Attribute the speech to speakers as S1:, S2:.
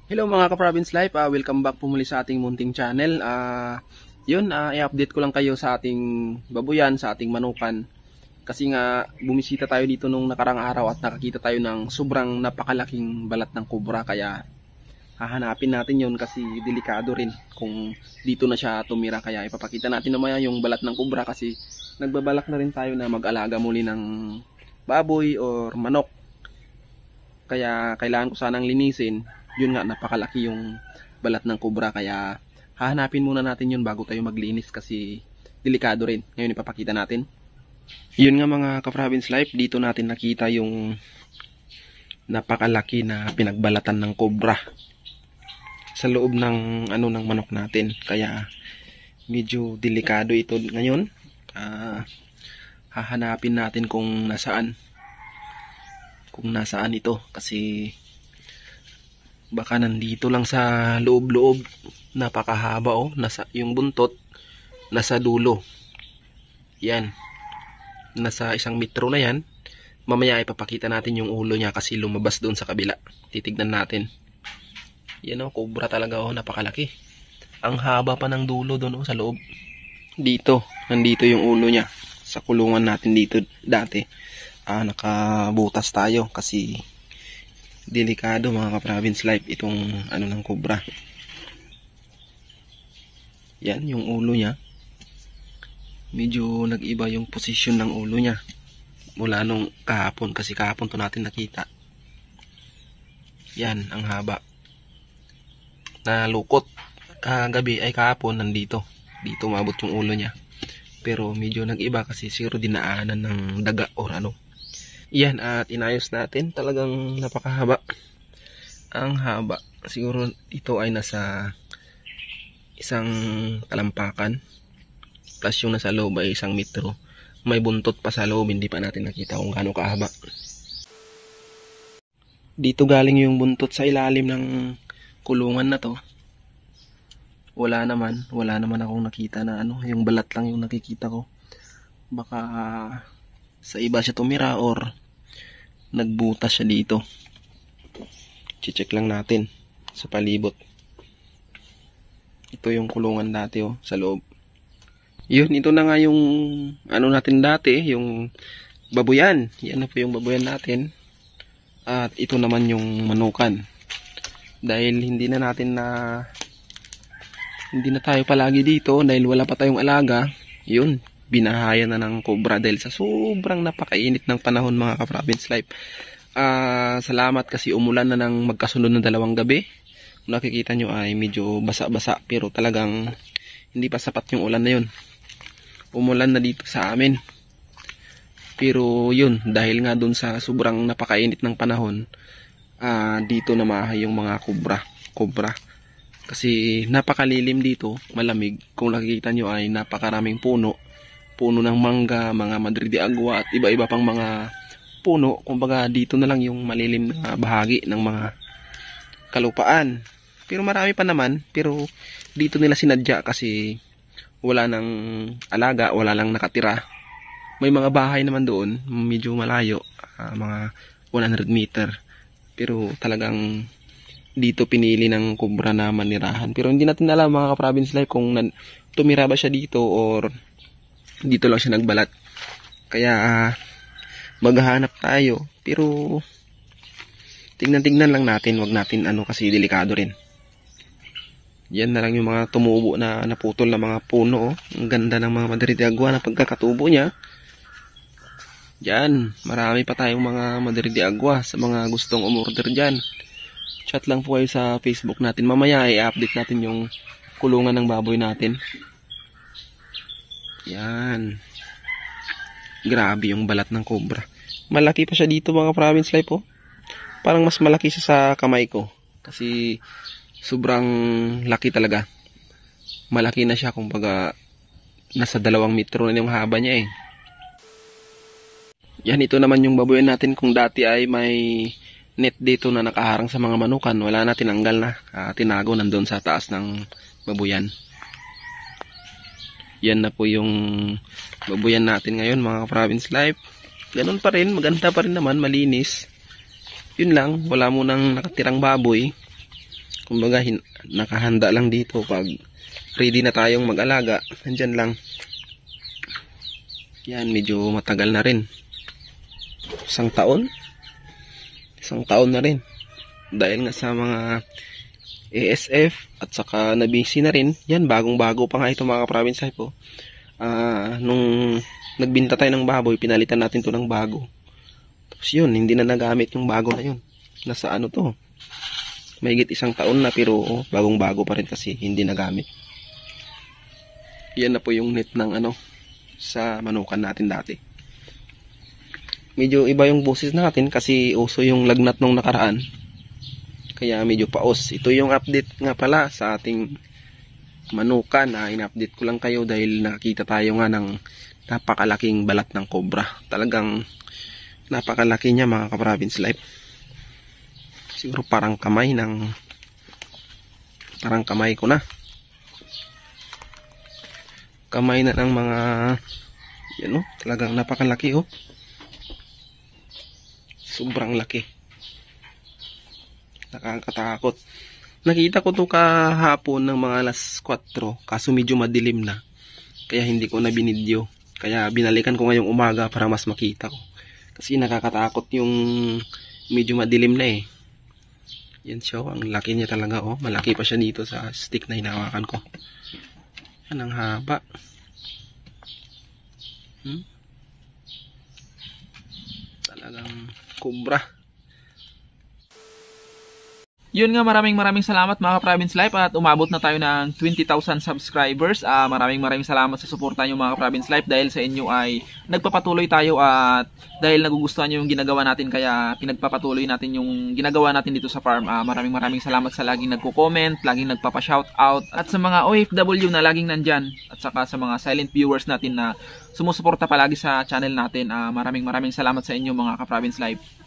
S1: Hello mga ka-Province Life, welcome back po muli sa ating munting channel. I-update ko lang kayo sa ating babuyan, sa ating manukan. Kasi nga bumisita tayo dito nung nakarang araw at nakakita tayo ng sobrang napakalaking balat ng kobra. Kaya hahanapin natin yon kasi delikado rin kung dito na siya tumira. Kaya ipapakita natin namaya yung balat ng kobra kasi nagbabalak na rin tayo na mag-alaga muli ng baboy or manok. Kaya kailangan ko sanang linisin. Yun nga, napakalaki yung balat ng kobra, kaya hahanapin muna natin yun bago tayo maglinis kasi delikado rin. Ngayon ipapakita natin. Yun nga mga ka-Province Life, dito natin nakita yung napakalaki na pinagbalatan ng kobra sa loob ng ng manok natin. Kaya medyo delikado ito ngayon. Hahanapin natin kung nasaan ito kasi baka nandito lang sa loob-loob. Napakahaba yung buntot nasa dulo. Yan. Nasa 1 metro na yan. Mamaya ipapakita natin yung ulo niya kasi lumabas doon sa kabila. Titignan natin. Yan cobra talaga napakalaki. Ang haba pa ng dulo doon sa loob. Nandito yung ulo niya. Sa kulungan natin dito dati. Nakabutas tayo kasi delikado mga ka-Province Life itong ng kobra. Yan yung ulo niya. Medyo nag-iba yung posisyon ng ulo niya mula nung kahapon kasi kahapon to natin nakita. Yan ang haba. Nalukot kagabi ay kahapon nandito. Dito umabot yung ulo niya. Pero medyo nag-iba kasi siguro dinaanan ng daga or Yan, at inayos natin. Talagang napakahaba. Ang haba. Siguro ito ay nasa 1 kalampakan. Plus yung nasa loob ay 1 metro. May buntot pa sa loob. Hindi pa natin nakita kung gaano kahaba. Dito galing yung buntot sa ilalim ng kulungan na to. Wala naman akong nakita na yung balat lang yung nakikita ko. Baka sa iba siya tumira or nagbutas siya dito. Check lang natin sa palibot. Ito yung kulungan dati sa loob. Yun, ito na nga yung natin dati, yung babuyan. Yan na po yung babuyan natin. At ito naman yung manukan. Dahil hindi na tayo palagi dito dahil wala pa tayong alaga. Yun, binahayan na ng kobra dahil sa sobrang napakainit ng panahon mga ka-Province Life. Salamat kasi umulan na ng magkasunod na 2 gabi. Kung nakikita nyo ay medyo basa-basa pero talagang hindi pa sapat yung ulan na yun. Umulan na dito sa amin. Pero yun, dahil nga dun sa sobrang napakainit ng panahon, dito namahay yung mga kobra. Kasi napakalilim dito, malamig. Kung nakikita nyo ay napakaraming puno ng mangga, mga Madrid de Agua at iba-iba pang mga puno. Kumbaga dito na lang yung malilim na bahagi ng mga kalupaan. Pero marami pa naman, pero dito nila sinadya kasi wala nang alaga, wala lang nakatira. May mga bahay naman doon, medyo malayo, mga 100 meter. Pero talagang dito pinili ng kobra na manirahan. Pero hindi natin alam mga ka-Province Life kung tumira ba siya dito or dito lang siya nagbalat. Kaya maghahanap tayo. Pero tingnan lang natin. Wag natin kasi delikado rin. Yan na lang yung mga tumubo na naputol na mga puno. Ang ganda ng mga Madrid de Agua na pagkakatubo niya. Yan. Marami pa tayong mga Madrid de Agua sa mga gustong umorder dyan. Chat lang po kayo sa Facebook natin. Mamaya i-update natin yung kulungan ng baboy natin. Yan. Grabe yung balat ng kobra. Malaki pa siya dito mga Province Life Parang mas malaki siya sa kamay ko. Kasi sobrang laki talaga. Malaki na siya kumbaga nasa 2 metro na yung haba niya Yan, ito naman yung baboyan natin. Kung dati ay may net dito na nakaharang sa mga manukan, wala na, tinanggal na. Tinago nandun sa taas ng babuyan. Yan na po yung babuyan natin ngayon mga Province Life. Ganun pa rin, maganda pa rin naman, malinis. Yun lang, wala munang nakatirang baboy. Kumbaga nakahanda lang dito pag ready na tayong mag-alaga, nandyan lang. Yan, medyo matagal na rin. Isang taon na rin. Dahil nga sa mga ASF at saka nabisi na rin. Yan, bagong-bago pa nga ito mga ka-province life po. Nung nagbinta tayo ng baboy, pinalitan natin to ng bago. Tapos yun, hindi na nagamit yung bago na yun. Nasa ano to? Mahigit isang taon na, pero bagong-bago pa rin kasi hindi nagamit. Yan na po yung net ng sa manukan natin dati. Medyo iba yung boses natin kasi uso yung lagnat nung nakaraan. Kaya medyo paos. Ito yung update nga pala sa ating manukan. In-update ko lang kayo dahil nakita tayo nga ng napakalaking balat ng cobra. Talagang napakalaki niya mga ka-province life. Siguro parang kamay ko na. Kamay na ng mga yan talagang napakalaki sobrang laki. Nakakatakot. Nakita ko to kahapon ng mga alas 4, kaso medyo madilim na. Kaya hindi ko na binidyo. Kaya binalikan ko ngayong umaga para mas makita ko. Kasi nakakatakot yung medyo madilim na eh. Yan siya, ang laki niya talaga Malaki pa siya dito sa stick na hinawakan ko. Yan ang haba. Talagang cobra.
S2: Yun nga, maraming salamat mga ka-province life at umabot na tayo ng 20,000 subscribers. Maraming salamat sa suporta nyo mga ka-province life, dahil sa inyo ay nagpapatuloy tayo at dahil nagugustuhan nyo yung ginagawa natin, kaya pinagpapatuloy natin yung ginagawa natin dito sa farm. Maraming salamat sa laging nagko-comment, laging nagpapa-shoutout, at sa mga OFW na laging nandyan, at saka sa mga silent viewers natin na sumusuporta palagi sa channel natin. Maraming salamat sa inyo mga ka-province life.